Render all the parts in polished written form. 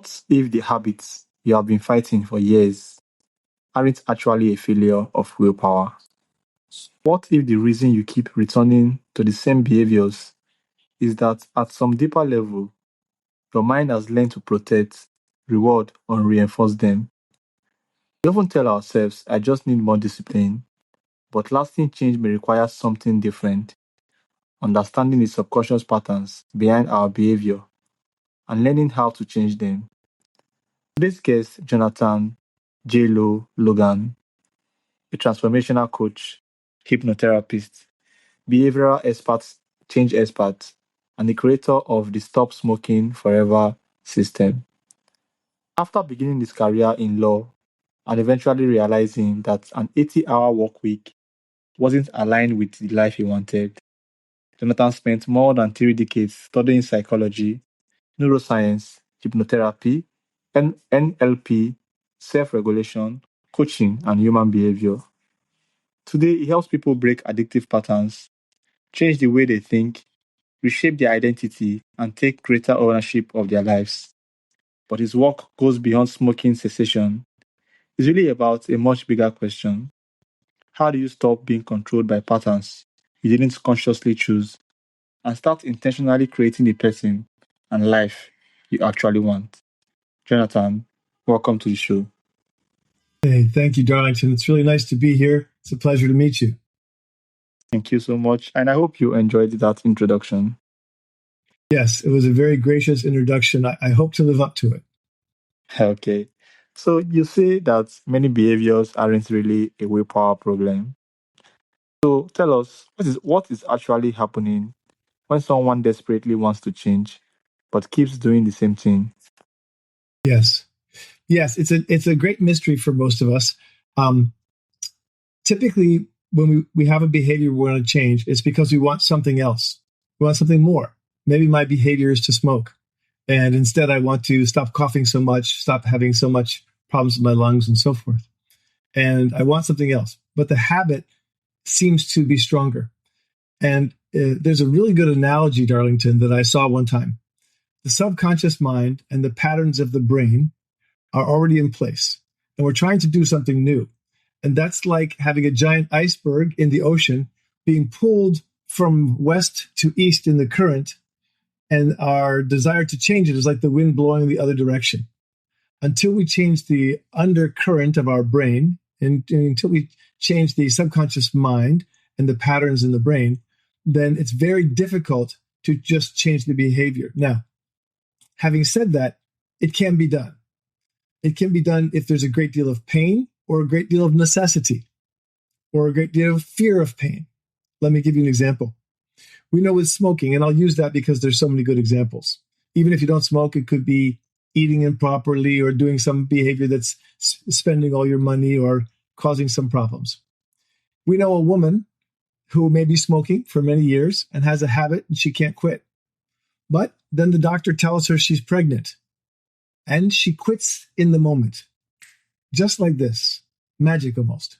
What if the habits you have been fighting for years aren't actually a failure of willpower? What if the reason you keep returning to the same behaviors is that at some deeper level, your mind has learned to protect, reward, or reinforce them? We often tell ourselves, I just need more discipline, but lasting change may require something different, understanding the subconscious patterns behind our behavior and learning how to change them. Today's guest, Jonathan Logan, a transformational coach, hypnotherapist, behavioral expert, change expert, and the creator of the Stop Smoking Forever system. After beginning his career in law and eventually realizing that an 80-hour work week wasn't aligned with the life he wanted, Jonathan spent more than 3 decades studying psychology, neuroscience, hypnotherapy, NLP, self regulation, coaching, and human behavior. Today, he helps people break addictive patterns, change the way they think, reshape their identity, and take greater ownership of their lives. But his work goes beyond smoking cessation. It's really about a much bigger question. How do you stop being controlled by patterns you didn't consciously choose and start intentionally creating the person and life you actually want? Jonathan, welcome to the show. Hey, thank you, Darlington. It's really nice to be here. It's a pleasure to meet you. Thank you so much. And I hope you enjoyed that introduction. Yes, it was a very gracious introduction. I hope to live up to it. Okay. So you say that many behaviors aren't really a willpower problem. So tell us, what is actually happening when someone desperately wants to change but keeps doing the same thing? Yes, yes, it's a great mystery for most of us. Um, Typically, when we have a behavior we want to change, it's because we want something else. We want something more. Maybe my behavior is to smoke, and instead I want to stop coughing so much, stop having so much problems with my lungs, and so forth. And I want something else, but the habit seems to be stronger. And there's a really good analogy, Darlington, that I saw one time. The subconscious mind and the patterns of the brain are already in place, and we're trying to do something new. And that's like having a giant iceberg in the ocean being pulled from west to east in the current, and our desire to change it is like the wind blowing the other direction. Until we change the undercurrent of our brain, and until we change the subconscious mind and the patterns in the brain, then it's very difficult to just change the behavior. Now, having said that, it can be done. It can be done if there's a great deal of pain or a great deal of necessity or a great deal of fear of pain. Let me give you an example. We know with smoking, and I'll use that because there's so many good examples. Even if you don't smoke, it could be eating improperly or doing some behavior that's spending all your money or causing some problems. We know a woman who may be smoking for many years and has a habit and she can't quit. But then the doctor tells her she's pregnant and she quits in the moment. Just like this, magic almost.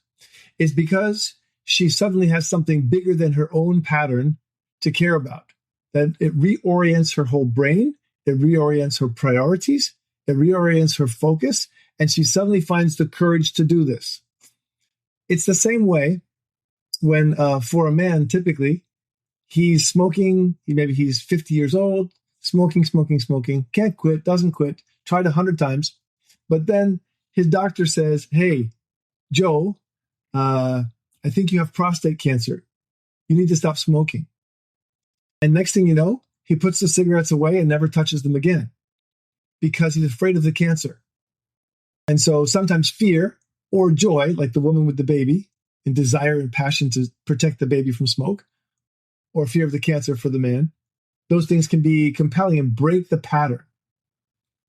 It's because she suddenly has something bigger than her own pattern to care about. That it reorients her whole brain, it reorients her priorities, it reorients her focus, and she suddenly finds the courage to do this. It's the same way when, for a man, typically, he's smoking, maybe he's 50 years old, smoking, can't quit, doesn't quit, tried 100 times, but then his doctor says, hey, Joe, I think you have prostate cancer. You need to stop smoking. And next thing you know, he puts the cigarettes away and never touches them again because he's afraid of the cancer. And so sometimes fear or joy, like the woman with the baby, and desire and passion to protect the baby from smoke, or fear of the cancer for the man, those things can be compelling and break the pattern.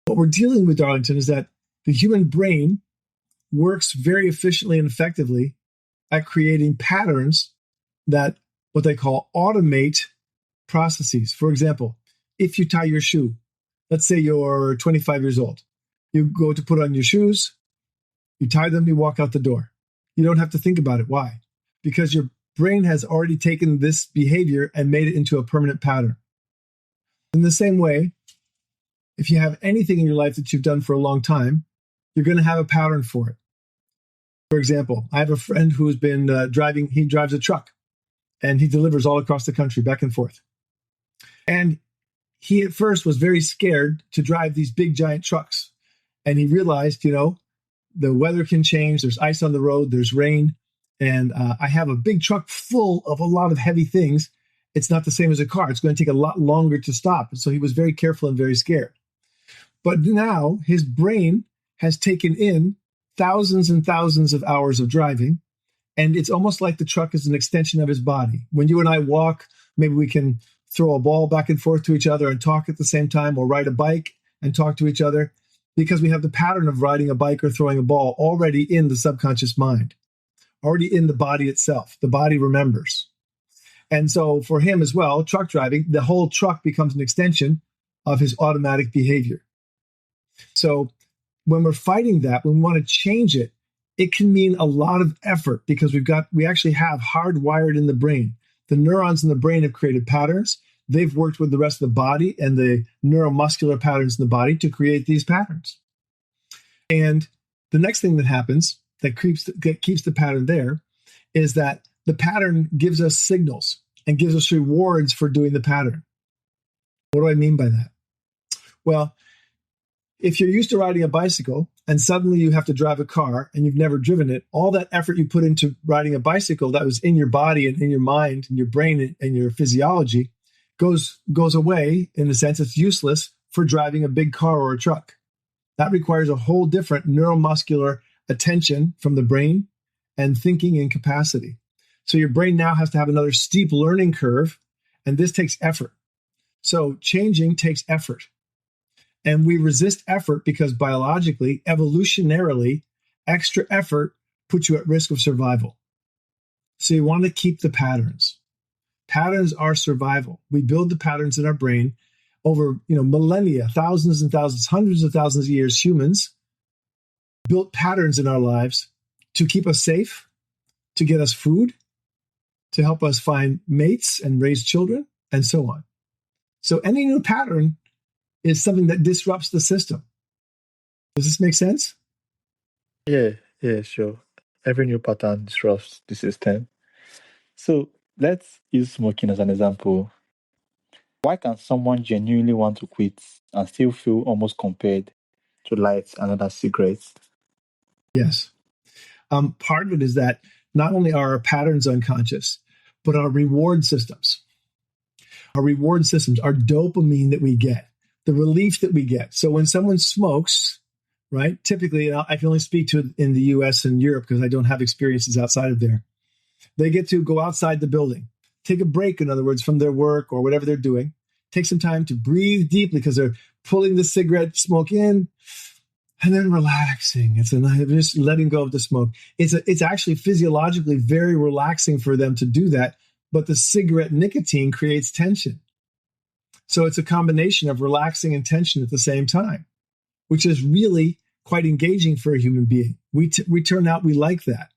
What we're dealing with, Darlington, is that the human brain works very efficiently and effectively at creating patterns that what they call automate processes. For example, if you tie your shoe, let's say you're 25 years old, you go to put on your shoes, you tie them, you walk out the door. You don't have to think about it. Why? Because your brain has already taken this behavior and made it into a permanent pattern. In the same way, If you have anything in your life that you've done for a long time, you're going to have a pattern for it. For example, I have a friend who's been driving, he drives a truck and he delivers all across the country back and forth. And he at first was very scared to drive these big giant trucks. And he realized, the weather can change. There's ice on the road. There's rain. And I have a big truck full of a lot of heavy things. It's not the same as a car. It's going to take a lot longer to stop. And so he was very careful and very scared. But now his brain has taken in thousands and thousands of hours of driving. And it's almost like the truck is an extension of his body. When you and I walk, maybe we can throw a ball back and forth to each other and talk at the same time, or ride a bike and talk to each other, because we have the pattern of riding a bike or throwing a ball already in the subconscious mind, already in the body itself. The body remembers. And so for him as well, truck driving, the whole truck becomes an extension of his automatic behavior. So when we're fighting that, when we want to change it, it can mean a lot of effort, because we actually have hardwired in the brain. The neurons in the brain have created patterns. They've worked with the rest of the body and the neuromuscular patterns in the body to create these patterns. And the next thing that happens that keeps the pattern there is that the pattern gives us signals and gives us rewards for doing the pattern. What do I mean by that? Well, if you're used to riding a bicycle and suddenly you have to drive a car and you've never driven it, all that effort you put into riding a bicycle that was in your body and in your mind and your brain and your physiology goes away. In a sense, it's useless for driving a big car or a truck. That requires a whole different neuromuscular attention from the brain and thinking and capacity. So your brain now has to have another steep learning curve, and this takes effort. So changing takes effort. And we resist effort because biologically, evolutionarily, extra effort puts you at risk of survival. So you want to keep the patterns. Patterns are survival. We build the patterns in our brain over millennia, thousands and thousands, hundreds of thousands of years. Humans built patterns in our lives to keep us safe, to get us food, to help us find mates and raise children, and so on. So any new pattern is something that disrupts the system. Does this make sense? Yeah, sure. Every new pattern disrupts the system. So let's use smoking as an example. Why can someone genuinely want to quit and still feel almost compelled to light another cigarette? Yes. Part of it is that not only are our patterns unconscious, but our reward systems. Our reward systems, our dopamine that we get, the relief that we get. So when someone smokes, right, typically, I can only speak to it in the US and Europe because I don't have experiences outside of there. They get to go outside the building, take a break, in other words, from their work or whatever they're doing, take some time to breathe deeply because they're pulling the cigarette smoke in and then relaxing. It's just letting go of the smoke. It's actually physiologically very relaxing for them to do that, but the cigarette nicotine creates tension. So it's a combination of relaxing and tension at the same time, which is really quite engaging for a human being. We turn out, we like that.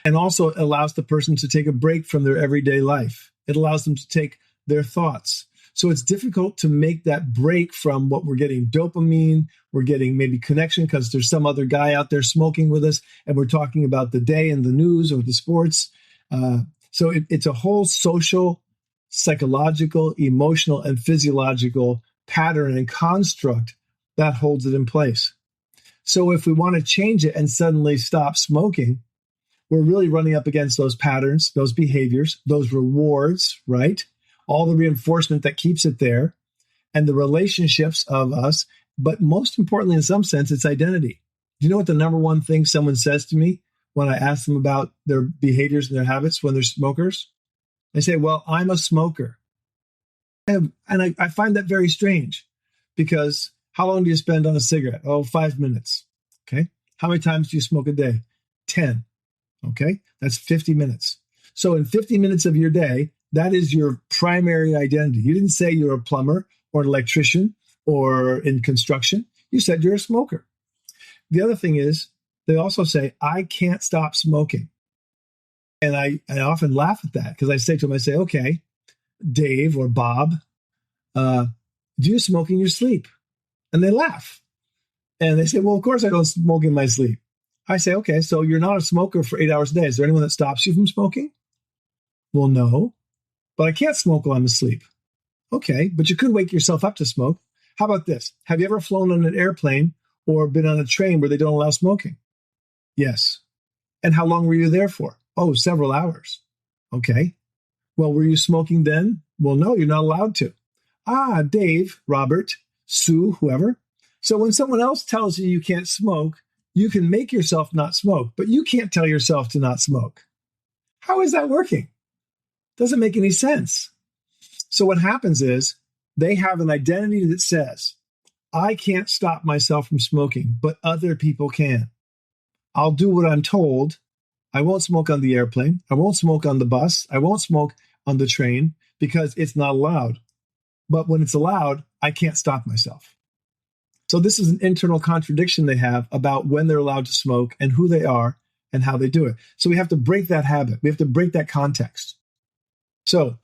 And also it allows the person to take a break from their everyday life. It allows them to take their thoughts. So it's difficult to make that break from what we're getting dopamine, we're getting maybe connection because there's some other guy out there smoking with us and we're talking about the day and the news or the sports. So it's a whole social, psychological, emotional, and physiological pattern and construct that holds it in place. So if we want to change it and suddenly stop smoking, we're really running up against those patterns, those behaviors, those rewards, right? All the reinforcement that keeps it there, and the relationships of us. But most importantly, in some sense, it's identity. Do you know what the number one thing someone says to me when I ask them about their behaviors and their habits when they're smokers? They say, well, I'm a smoker. And I find that very strange because how long do you spend on a cigarette? Oh, 5 minutes. Okay. How many times do you smoke a day? 10. Okay. That's 50 minutes. So in 50 minutes of your day, that is your primary identity. You didn't say you're a plumber or an electrician or in construction. You said you're a smoker. The other thing is they also say, I can't stop smoking. And I often laugh at that because I say to them, I say, okay, Dave or Bob, do you smoke in your sleep? And they laugh. And they say, well, of course I don't smoke in my sleep. I say, okay, so you're not a smoker for 8 hours a day. Is there anyone that stops you from smoking? Well, no, but I can't smoke while I'm asleep. Okay, but you could wake yourself up to smoke. How about this? Have you ever flown on an airplane or been on a train where they don't allow smoking? Yes. And how long were you there for? Oh, several hours. Okay. Well, were you smoking then? Well, no, you're not allowed to. Ah, Dave, Robert, Sue, whoever. So when someone else tells you you can't smoke, you can make yourself not smoke, but you can't tell yourself to not smoke. How is that working? Doesn't make any sense. So what happens is they have an identity that says, I can't stop myself from smoking, but other people can. I'll do what I'm told. I won't smoke on the airplane. I won't smoke on the bus. I won't smoke on the train because it's not allowed. But when it's allowed, I can't stop myself. So this is an internal contradiction they have about when they're allowed to smoke and who they are and how they do it. So we have to break that habit. We have to break that context. So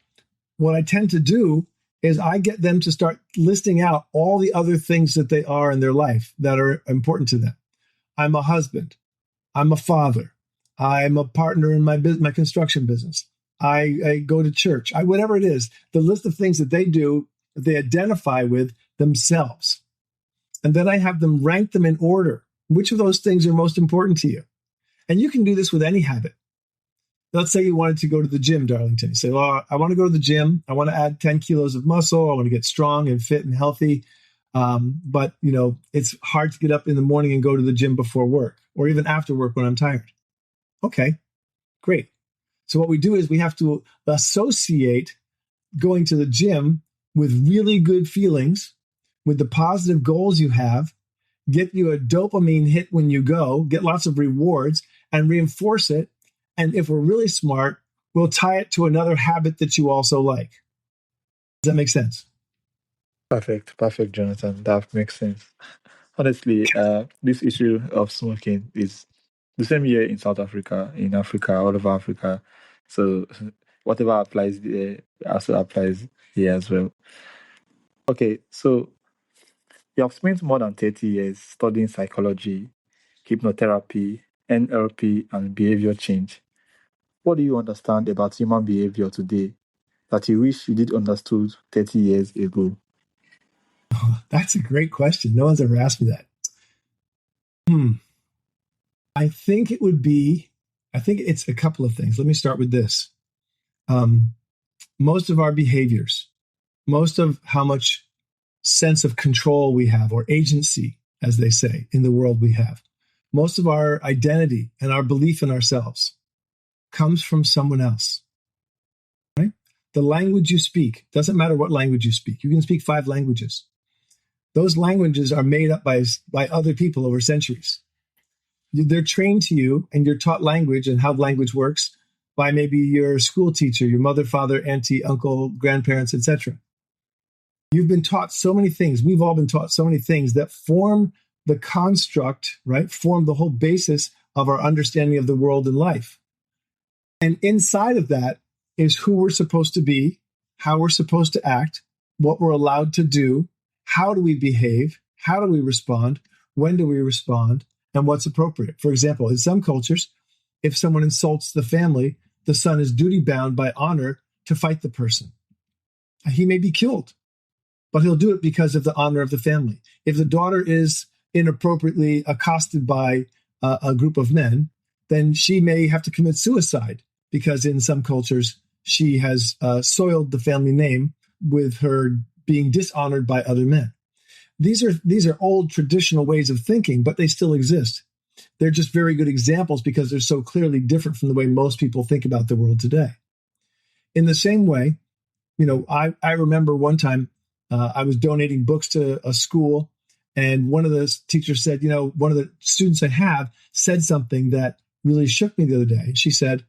what I tend to do is I get them to start listing out all the other things that they are in their life that are important to them. I'm a husband. I'm a father. I'm a partner in my construction business. I go to church. Whatever it is, the list of things that they do, that they identify with themselves. And then I have them rank them in order. Which of those things are most important to you? And you can do this with any habit. Let's say you wanted to go to the gym, Darlington. You say, well, I want to go to the gym. I want to add 10 kilos of muscle. I want to get strong and fit and healthy. But, it's hard to get up in the morning and go to the gym before work or even after work when I'm tired. Okay, great. So what we do is we have to associate going to the gym with really good feelings, with the positive goals you have, get you a dopamine hit when you go, get lots of rewards, and reinforce it. And if we're really smart, we'll tie it to another habit that you also like. Does that make sense? Perfect, Jonathan. That makes sense. Honestly, this issue of smoking is the same here in South Africa, in Africa, all over Africa. So whatever applies there also applies here as well. Okay, so you have spent more than 30 years studying psychology, hypnotherapy, NLP, and behavior change. What do you understand about human behavior today that you wish you did understood 30 years ago? That's a great question. No one's ever asked me that. I think it's a couple of things. Let me start with this. Most of our behaviors, most of how much sense of control we have, or agency, as they say, in the world we have, most of our identity and our belief in ourselves comes from someone else. Right? The language you speak, doesn't matter what language you speak. You can speak 5 languages. Those languages are made up by other people over centuries. They're trained to you, and you're taught language and how language works by maybe your school teacher, your mother, father, auntie, uncle, grandparents, etc. You've been taught so many things. We've all been taught so many things that form the construct, right? Form the whole basis of our understanding of the world and life. And inside of that is who we're supposed to be, how we're supposed to act, what we're allowed to do, how do we behave, how do we respond, when do we respond, and what's appropriate. For example, in some cultures, if someone insults the family, the son is duty-bound by honor to fight the person. He may be killed, but he'll do it because of the honor of the family. If the daughter is inappropriately accosted by a group of men, then she may have to commit suicide because in some cultures, she has soiled the family name with her being dishonored by other men. These are old traditional ways of thinking, but they still exist. They're just very good examples because they're so clearly different from the way most people think about the world today. In the same way, I remember one time I was donating books to a school, and one of the teachers said, one of the students I have said something that really shook me the other day. She said,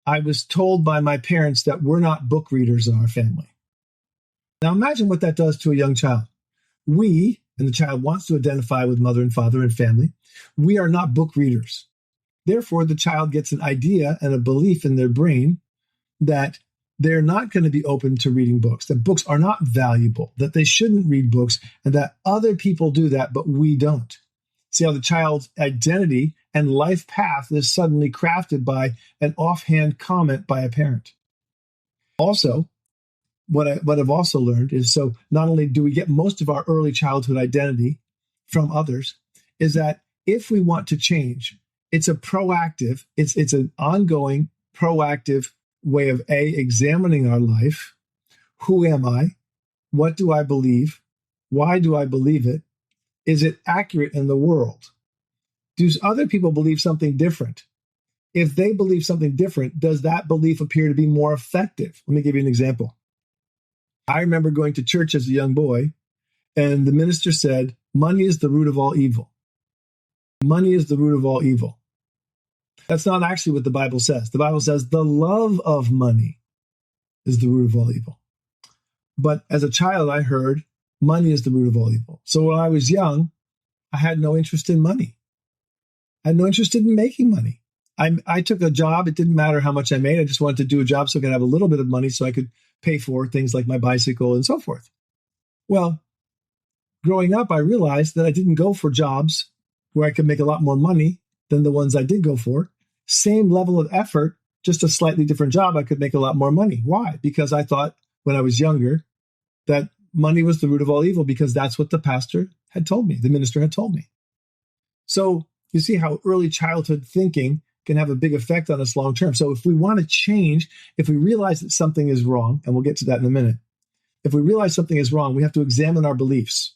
I was told by my parents that we're not book readers in our family. Now imagine what that does to a young child. We, and the child wants to identify with mother and father and family, we are not book readers. Therefore, the child gets an idea and a belief in their brain that they're not going to be open to reading books, that books are not valuable, that they shouldn't read books, and that other people do that, but we don't. See how the child's identity and life path is suddenly crafted by an offhand comment by a parent. Also, what I've also learned is, so not only do we get most of our early childhood identity from others, is that if we want to change, it's a proactive, it's an ongoing proactive way of examining our life. Who am I? What do I believe? Why do I believe it? Is it accurate in the world? Do other people believe something different? If they believe something different, does that belief appear to be more effective? Let me give you an example. I remember going to church as a young boy, and the minister said, money is the root of all evil. Money is the root of all evil. That's not actually what the Bible says. The Bible says the love of money is the root of all evil. But as a child, I heard money is the root of all evil. So when I was young, I had no interest in money. I had no interest in making money. I took a job. It didn't matter how much I made. I just wanted to do a job so I could have a little bit of money so I could pay for things like my bicycle and so forth. Well, growing up, I realized that I didn't go for jobs where I could make a lot more money than the ones I did go for. Same level of effort, just a slightly different job, I could make a lot more money. Why? Because I thought when I was younger that money was the root of all evil, because that's what the pastor had told me, the minister had told me. So you see how early childhood thinking can have a big effect on us long term. So if we want to change, if we realize that something is wrong, and we'll get to that in a minute, if we realize something is wrong, we have to examine our beliefs.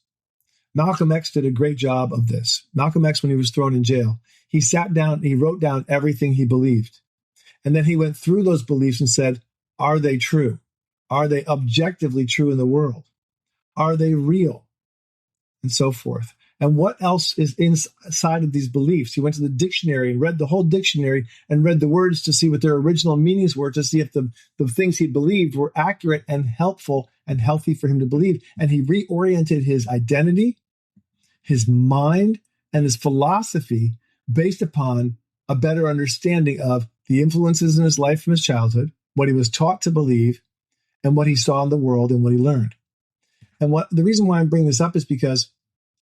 Malcolm X did a great job of this. Malcolm X, when he was thrown in jail, he sat down and he wrote down everything he believed. And then he went through those beliefs and said, are they true? Are they objectively true in the world? Are they real? And so forth. And what else is inside of these beliefs? He went to the dictionary and read the whole dictionary and read the words to see what their original meanings were, to see if the things he believed were accurate and helpful and healthy for him to believe. And he reoriented his identity, his mind, and his philosophy based upon a better understanding of the influences in his life from his childhood, what he was taught to believe, and what he saw in the world and what he learned. And the reason why I'm bringing this up is because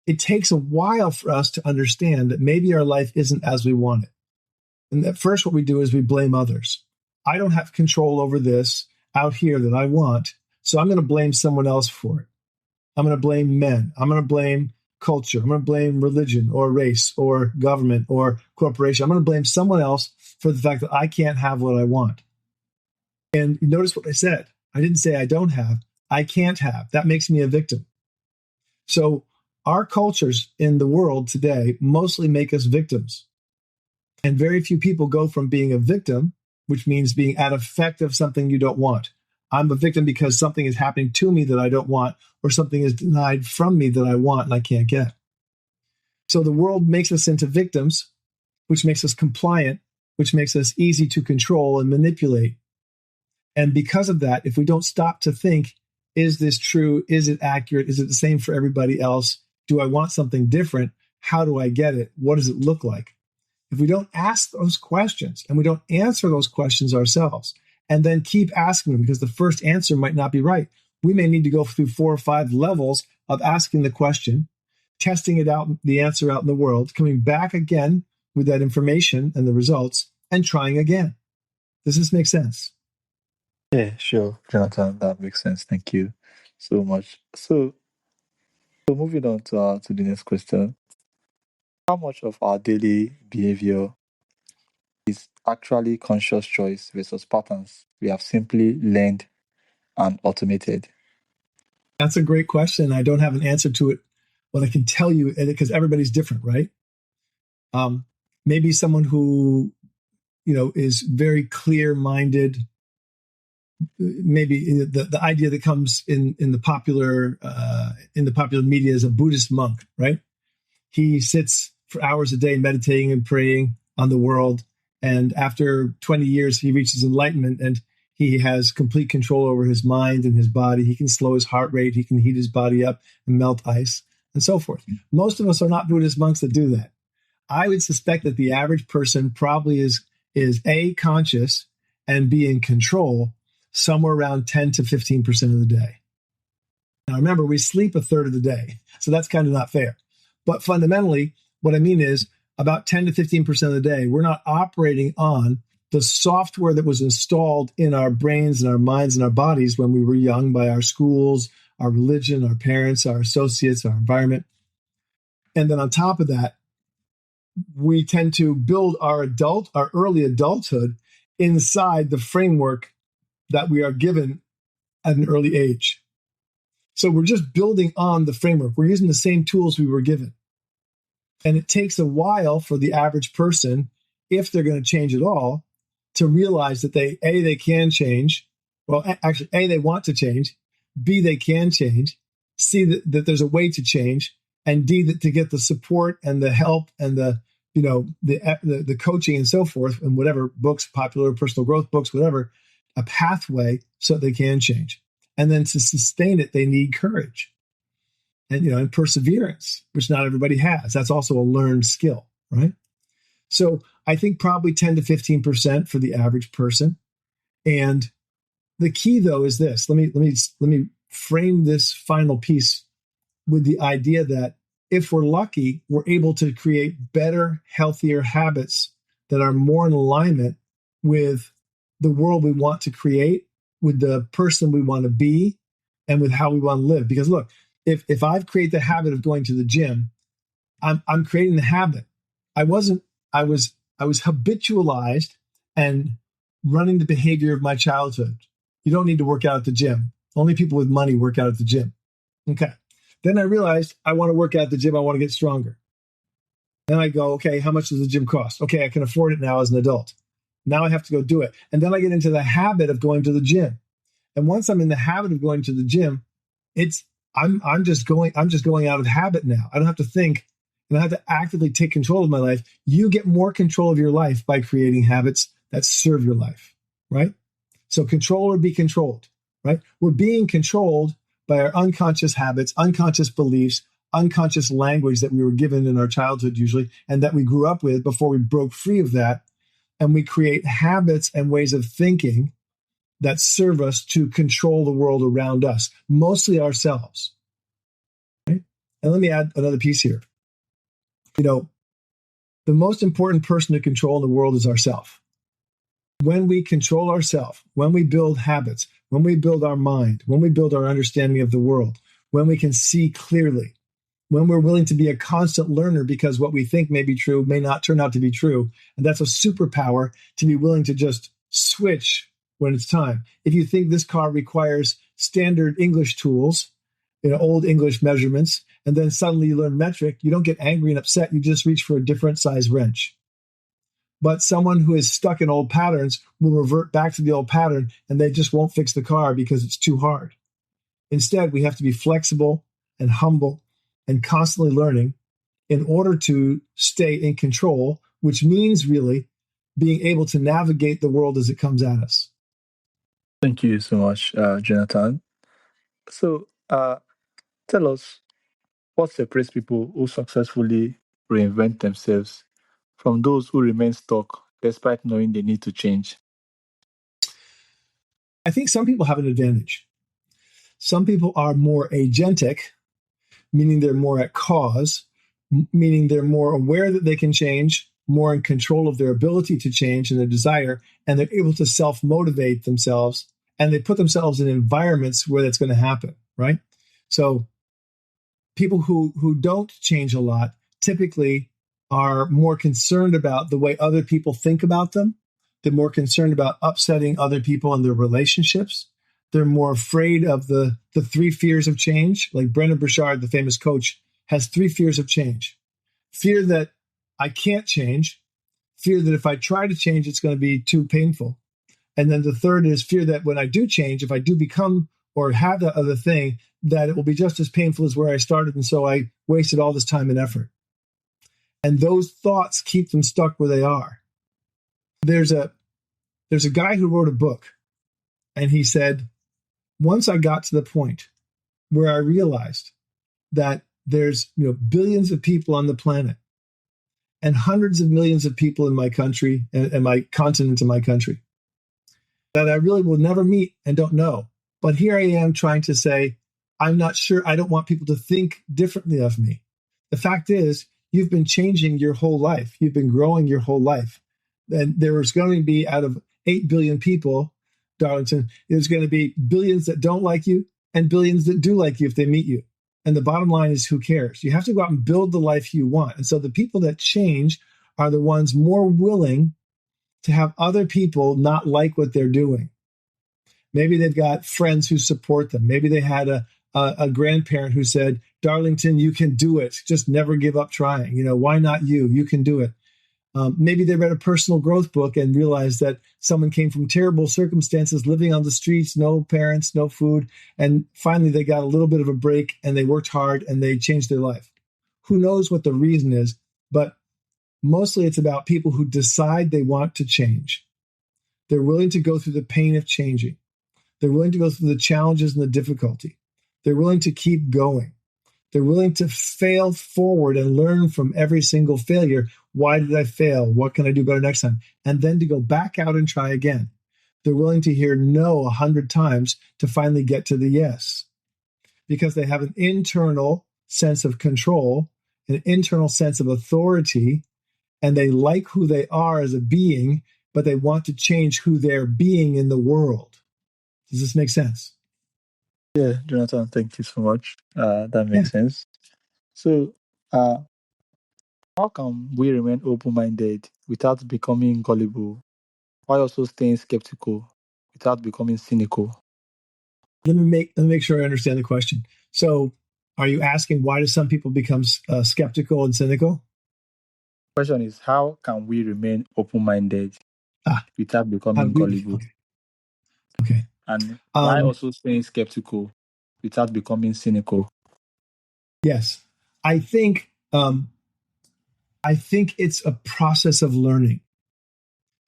it takes a while for us to understand that maybe our life isn't as we want it. And at first, what we do is we blame others. I don't have control over this out here that I want, so I'm going to blame someone else for it. I'm going to blame men. I'm going to blame culture. I'm going to blame religion or race or government or corporation. I'm going to blame someone else for the fact that I can't have what I want. And you notice what I said. I didn't say I don't have. I can't have. That makes me a victim. So our cultures in the world today mostly make us victims. And very few people go from being a victim, which means being at effect of something you don't want. I'm a victim because something is happening to me that I don't want, or something is denied from me that I want and I can't get. So the world makes us into victims, which makes us compliant, which makes us easy to control and manipulate. And because of that, if we don't stop to think, is this true? Is it accurate? Is it the same for everybody else? Do I want something different? How do I get it? What does it look like? If we don't ask those questions and we don't answer those questions ourselves and then keep asking them, because the first answer might not be right, we may need to go through 4 or 5 levels of asking the question, testing it out, the answer out in the world, coming back again with that information and the results, and trying again. Does this make sense? Yeah, sure, Jonathan. That makes sense. Thank you so much. So moving on to the next question. How much of our daily behavior is actually conscious choice versus patterns we have simply learned and automated? That's a great question. I don't have an answer to it. What I can tell you, because everybody's different, right? Maybe someone who, is very clear-minded. Maybe the idea that comes in the popular media is a Buddhist monk, right? He sits for hours a day meditating and praying on the world, and after 20 years, he reaches enlightenment, and he has complete control over his mind and his body. He can slow his heart rate. He can heat his body up and melt ice, and so forth. Most of us are not Buddhist monks that do that. I would suspect that the average person probably is A, conscious, and B, in control, somewhere around 10 to 15% of the day. Now, remember, we sleep a third of the day, so that's kind of not fair. But fundamentally, what I mean is about 10 to 15% of the day, we're not operating on the software that was installed in our brains and our minds and our bodies when we were young by our schools, our religion, our parents, our associates, our environment. And then on top of that, we tend to build our early adulthood inside the framework that we are given at an early age. So we're just building on the framework. We're using the same tools we were given. And it takes a while for the average person, if they're going to change at all, to realize that they can change. Well, actually, A, they want to change. B, they can change. C, that there's a way to change. And D, that to get the support and the help and the coaching and so forth, and whatever books, popular personal growth books, whatever, a pathway so they can change. And then to sustain it, they need courage and perseverance, which not everybody has. That's also a learned skill, right? So I think probably 10 to 15% for the average person. And the key, though, is this. Let me frame this final piece with the idea that if we're lucky, we're able to create better, healthier habits that are more in alignment with the world we want to create, with the person we want to be, and with how we want to live. Because look, if I've created the habit of going to the gym, I'm creating the habit. I was habitualized and running the behavior of my childhood. You don't need to work out at the gym. Only people with money work out at the gym. Okay. Then I realized I want to work out at the gym. I want to get stronger. Then I go, okay, how much does the gym cost? Okay, I can afford it now as an adult. Now I have to go do it. And then I get into the habit of going to the gym. And once I'm in the habit of going to the gym, I'm just going out of habit now. I don't have to think, and I have to actively take control of my life. You get more control of your life by creating habits that serve your life, right? So control or be controlled, right? We're being controlled by our unconscious habits, unconscious beliefs, unconscious language that we were given in our childhood usually, and that we grew up with before we broke free of that. And we create habits and ways of thinking that serve us to control the world around us, mostly ourselves. Right? And let me add another piece here. The most important person to control in the world is ourselves. When we control ourselves, when we build habits, when we build our mind, when we build our understanding of the world, when we can see clearly, when we're willing to be a constant learner because what we think may be true may not turn out to be true. And that's a superpower, to be willing to just switch when it's time. If you think this car requires standard English tools, old English measurements, and then suddenly you learn metric, you don't get angry and upset. You just reach for a different size wrench. But someone who is stuck in old patterns will revert back to the old pattern, and they just won't fix the car because it's too hard. Instead, we have to be flexible and humble and constantly learning in order to stay in control, which means really being able to navigate the world as it comes at us. Thank you so much, Jonathan. So, tell us, what separates people who successfully reinvent themselves from those who remain stuck despite knowing they need to change? I think some people have an advantage. Some people are more agentic, meaning they're more at cause, meaning they're more aware that they can change, more in control of their ability to change and their desire, and they're able to self-motivate themselves, and they put themselves in environments where that's going to happen, right? So people who don't change a lot typically are more concerned about the way other people think about them. They're more concerned about upsetting other people in their relationships. They're more afraid of the three fears of change. Like Brendon Burchard, the famous coach, has 3 fears of change. Fear that I can't change. Fear that if I try to change, it's going to be too painful. And then the third is fear that when I do change, if I do become or have that other thing, that it will be just as painful as where I started. And so I wasted all this time and effort. And those thoughts keep them stuck where they are. There's a guy who wrote a book, and he said, once I got to the point where I realized that there's billions of people on the planet and hundreds of millions of people in my country and my continent and my country, that I really will never meet and don't know. But here I am trying to say, I'm not sure. I don't want people to think differently of me. The fact is, you've been changing your whole life. You've been growing your whole life. And there's going to be, out of 8 billion people, Darlington, there's going to be billions that don't like you and billions that do like you if they meet you. And the bottom line is, who cares? You have to go out and build the life you want. And so the people that change are the ones more willing to have other people not like what they're doing. Maybe they've got friends who support them. Maybe they had a grandparent who said, Darlington, you can do it. Just never give up trying. Why not you? You can do it. Maybe they read a personal growth book and realized that someone came from terrible circumstances, living on the streets, no parents, no food. And finally, they got a little bit of a break and they worked hard and they changed their life. Who knows what the reason is? But mostly it's about people who decide they want to change. They're willing to go through the pain of changing. They're willing to go through the challenges and the difficulty. They're willing to keep going. They're willing to fail forward and learn from every single failure. Why did I fail? What can I do better next time? And then to go back out and try again. They're willing to hear no 100 times to finally get to the yes, because they have an internal sense of control, an internal sense of authority, and they like who they are as a being, but they want to change who they're being in the world. Does this make sense? Yeah, Jonathan, thank you so much. That Yeah. makes sense. So, how can we remain open-minded without becoming gullible, while also staying skeptical without becoming cynical? Let me make sure I understand the question. So, are you asking, why do some people become skeptical and cynical? Question is, how can we remain open-minded Ah, without how do becoming we? gullible, Okay. and why Um, also staying skeptical without becoming cynical? yes, I think it's a process of learning.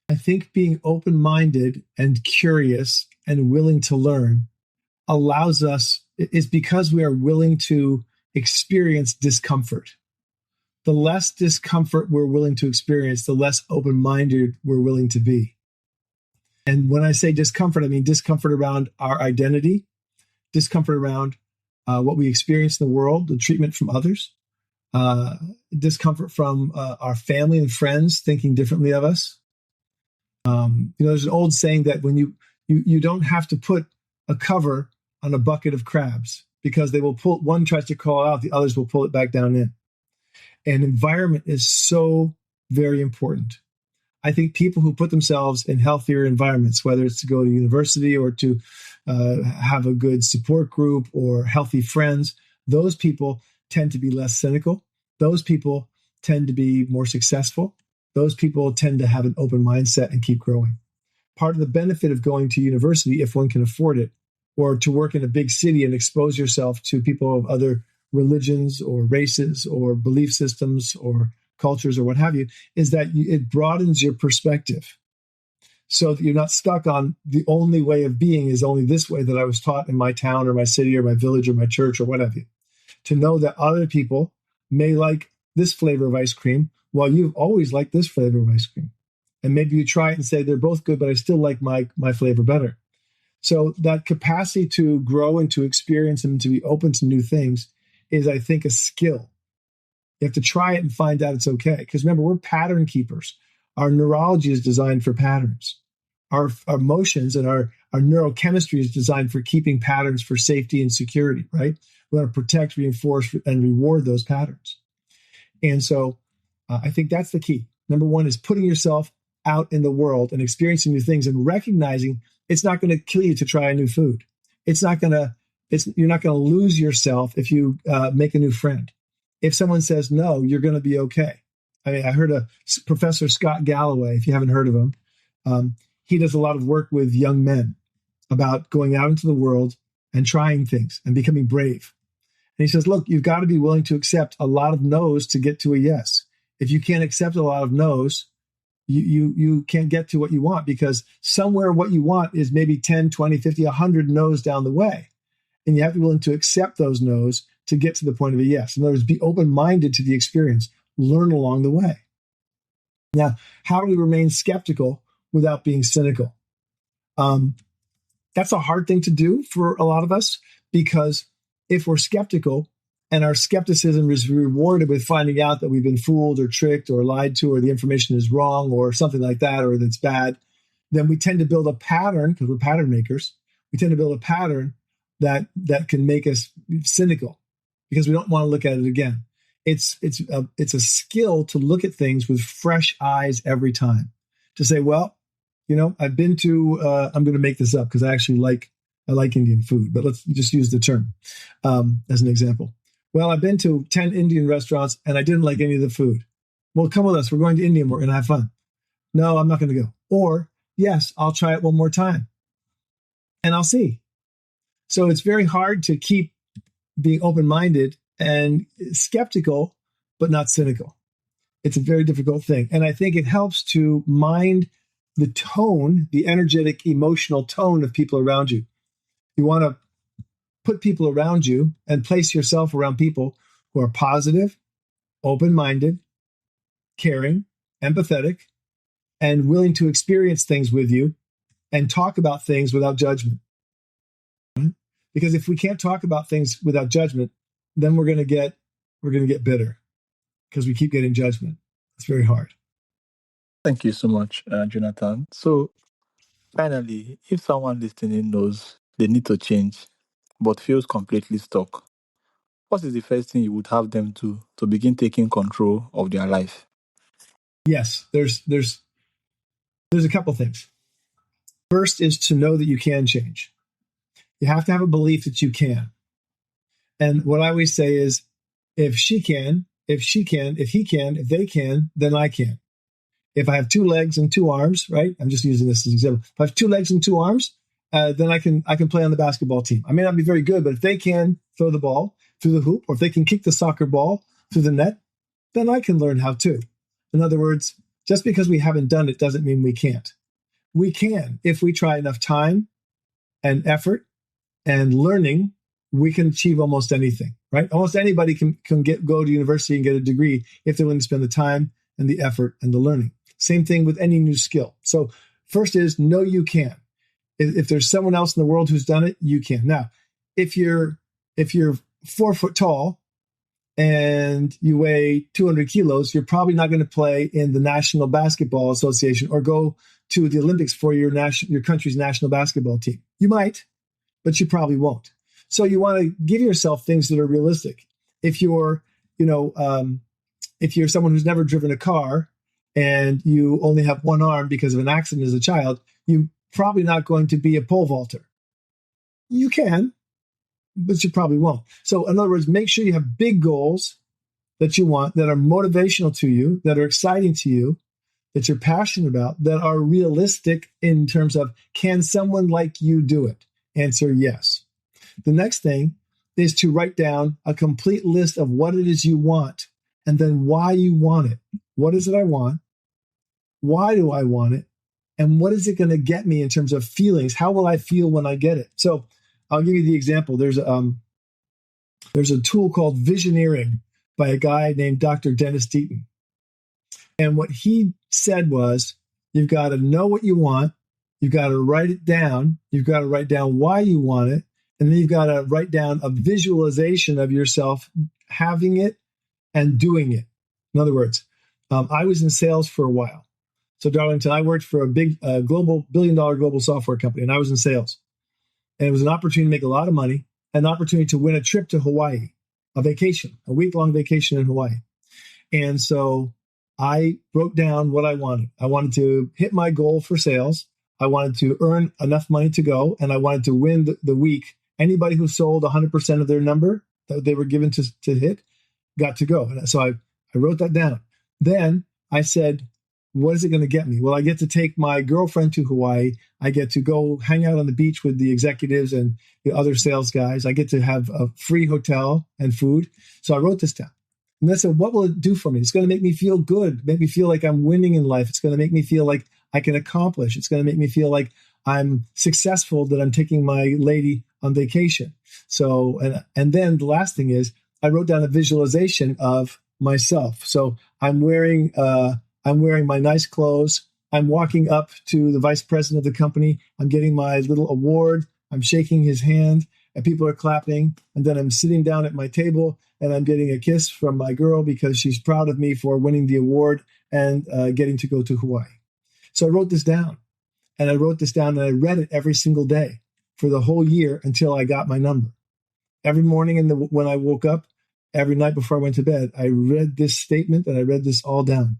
I think being open-minded and curious and willing to learn allows us, is because we are willing to experience discomfort. The less discomfort we're willing to experience, the less open-minded we're willing to be. And when I say discomfort, I mean discomfort around our identity, discomfort around what we experience in the world, the treatment from others, uh, discomfort from our family and friends thinking differently of us. There's an old saying that when you don't have to put a cover on a bucket of crabs, because they will pull, one tries to crawl out, the others will pull it back down in. And environment is so very important. I think people who put themselves in healthier environments, whether it's to go to university or to have a good support group or healthy friends, those people tend to be less cynical. Those people tend to be more successful. Those people tend to have an open mindset and keep growing. Part of the benefit of going to university, if one can afford it, or to work in a big city and expose yourself to people of other religions or races or belief systems or cultures or what have you, is that it broadens your perspective, so that you're not stuck on the only way of being is only this way that I was taught in my town or my city or my village or my church or what have you. To know that other people may like this flavor of ice cream while you've always liked this flavor of ice cream. And maybe you try it and say, they're both good, but I still like my flavor better. So that capacity to grow and to experience and to be open to new things is, I think, a skill. You have to try it and find out it's okay. Because remember, we're pattern keepers. Our neurology is designed for patterns. Our emotions and our neurochemistry is designed for keeping patterns for safety and security, right? We want to protect, reinforce, and reward those patterns. And so I think that's the key. Number one is putting yourself out in the world and experiencing new things and recognizing it's not going to kill you to try a new food. You're not going to lose yourself if you make a new friend. If someone says no, you're going to be okay. I mean, I heard a Professor Scott Galloway, if you haven't heard of him, he does a lot of work with young men about going out into the world and trying things and becoming brave. And he says, look, you've got to be willing to accept a lot of no's to get to a yes. If you can't accept a lot of no's, you can't get to what you want, because somewhere what you want is maybe 10, 20, 50, 100 no's down the way. And you have to be willing to accept those no's to get to the point of a yes. In other words, be open-minded to the experience, learn along the way. Now, how do we remain skeptical without being cynical? That's a hard thing to do for a lot of us, because if we're skeptical and our skepticism is rewarded with finding out that we've been fooled or tricked or lied to, or the information is wrong or something like that, or that's bad, then we tend to build a pattern, because we're pattern makers. We tend to build a pattern that can make us cynical, because we don't want to look at it again. It's a skill to look at things with fresh eyes every time, to say, well, I've been to, I'm going to make this up because I like Indian food, but let's just use the term as an example. Well, I've been to 10 Indian restaurants and I didn't like any of the food. Well, come with us. We're going to India and we're going to have fun. No, I'm not going to go. Or, yes, I'll try it one more time and I'll see. So it's very hard to keep being open-minded and skeptical, but not cynical. It's a very difficult thing. And I think it helps to mind the tone, the energetic, emotional tone of people around you. You want to put people around you and place yourself around people who are positive, open-minded, caring, empathetic, and willing to experience things with you and talk about things without judgment. Because if we can't talk about things without judgment, then we're going to get bitter, because we keep getting judgment. It's very hard. Thank you so much, Jonathan. So, finally, if someone listening knows they need to change but feels completely stuck, what is the first thing you would have them do to begin taking control of their life? Yes, there's a couple things. First is to know that you can change. You have to have a belief that you can. And what I always say is, if she can, if he can, if they can, then I can. If I have 2 legs and 2 arms, right? I'm just using this as an example. If I have 2 legs and 2 arms, then I can play on the basketball team. I may not be very good, but if they can throw the ball through the hoop, or if they can kick the soccer ball through the net, then I can learn how to. In other words, just because we haven't done it doesn't mean we can't. We can. If we try enough time and effort and learning, we can achieve almost anything, right? Almost anybody can go to university and get a degree if they're willing to spend the time and the effort and the learning. Same thing with any new skill. So first is, know you can. If there's someone else in the world who's done it, you can. Now, if you're 4 foot tall and you weigh 200 kilos, you're probably not going to play in the National Basketball Association or go to the Olympics for your country's national basketball team. You might, but you probably won't. So you want to give yourself things that are realistic. If you're someone who's never driven a car and you only have one arm because of an accident as a child, you're probably not going to be a pole vaulter. You can, but you probably won't. So in other words, make sure you have big goals that you want, that are motivational to you, that are exciting to you, that you're passionate about, that are realistic in terms of, can someone like you do it? Answer yes. The next thing is to write down a complete list of what it is you want, and then why you want it. What is it I want? Why do I want it? And what is it going to get me in terms of feelings? How will I feel when I get it? So I'll give you the example. There's a tool called visioneering by a guy named Dr. Dennis Deaton. And what he said was, you've got to know what you want. You've got to write it down. You've got to write down why you want it. And then you've got to write down a visualization of yourself having it and doing it. In other words, I was in sales for a while. So Darlington, I worked for a big global billion-dollar global software company, and I was in sales. And it was an opportunity to make a lot of money, an opportunity to win a trip to Hawaii, a vacation, a week-long vacation in Hawaii. And so I wrote down what I wanted. I wanted to hit my goal for sales. I wanted to earn enough money to go, and I wanted to win the week. Anybody who sold 100% of their number that they were given to hit got to go. And so I wrote that down. Then I said, what is it going to get me? Well, I get to take my girlfriend to Hawaii. I get to go hang out on the beach with the executives and the other sales guys. I get to have a free hotel and food. So I wrote this down. And I said, what will it do for me? It's going to make me feel good, make me feel like I'm winning in life. It's going to make me feel like I can accomplish. It's going to make me feel like I'm successful, that I'm taking my lady on vacation. So, and then the last thing is, I wrote down a visualization of myself. So I'm wearing my nice clothes. I'm walking up to the vice president of the company. I'm getting my little award. I'm shaking his hand, and people are clapping. And then I'm sitting down at my table, and I'm getting a kiss from my girl because she's proud of me for winning the award and getting to go to Hawaii. So I wrote this down, and I I read it every single day for the whole year until I got my number. Every morning when I woke up, every night before I went to bed, I read this statement and I read this all down.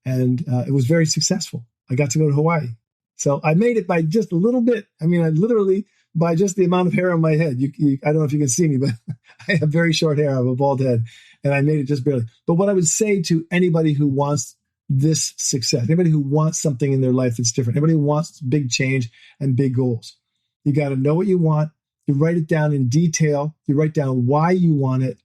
And it was very successful. I got to go to Hawaii. So I made it by just a little bit. I mean, I literally, by just the amount of hair on my head. I don't know if you can see me, but I have very short hair. I have a bald head. And I made it just barely. But what I would say to anybody who wants this success, anybody who wants something in their life that's different, anybody who wants big change and big goals, you got to know what you want. You write it down in detail. You write down why you want it.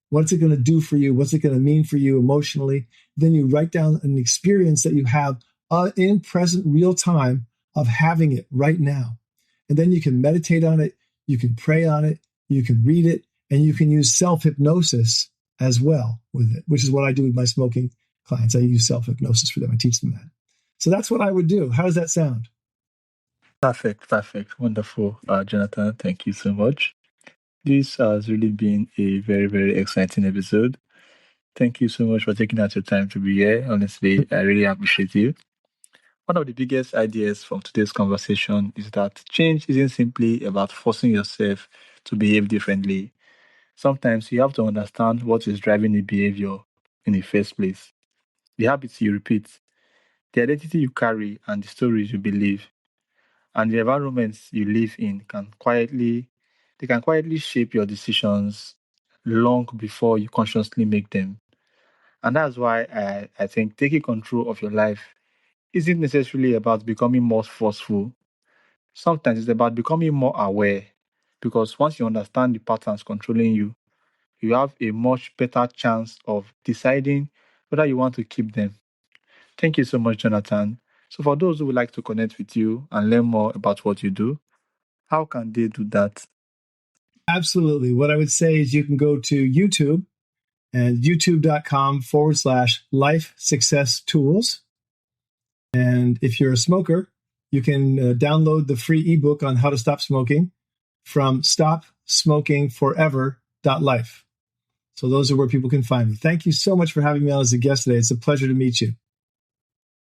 What's it going to do for you? What's it going to mean for you emotionally? Then you write down an experience that you have in present real time of having it right now. And then you can meditate on it. You can pray on it. You can read it. And you can use self-hypnosis as well with it, which is what I do with my smoking clients. I use self-hypnosis for them. I teach them that. So that's what I would do. How does that sound? Perfect. Wonderful, Jonathan. Thank you so much. This has really been a very, very exciting episode. Thank you so much for taking out your time to be here. Honestly, I really appreciate you. One of the biggest ideas from today's conversation is that change isn't simply about forcing yourself to behave differently. Sometimes you have to understand what is driving the behavior in the first place. The habits you repeat, the identity you carry, and the stories you believe, and the environments you live in can quietly shape your decisions long before you consciously make them. And that's why I think taking control of your life isn't necessarily about becoming more forceful. Sometimes it's about becoming more aware. Because once you understand the patterns controlling you, you have a much better chance of deciding whether you want to keep them. Thank you so much, Jonathan. So, for those who would like to connect with you and learn more about what you do, how can they do that? Absolutely. What I would say is you can go to YouTube and youtube.com/life success tools. And if you're a smoker, you can download the free ebook on how to stop smoking from stopsmokingforever.life. So those are where people can find me. Thank you so much for having me on as a guest today. It's a pleasure to meet you.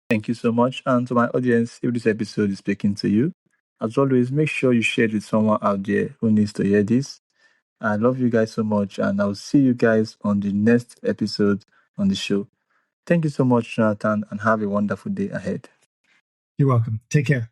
Thank you so much. And to my audience, if this episode is speaking to you, as always, make sure you share it with someone out there who needs to hear this. I love you guys so much, and I'll see you guys on the next episode on the show. Thank you so much, Jonathan, and have a wonderful day ahead. You're welcome. Take care.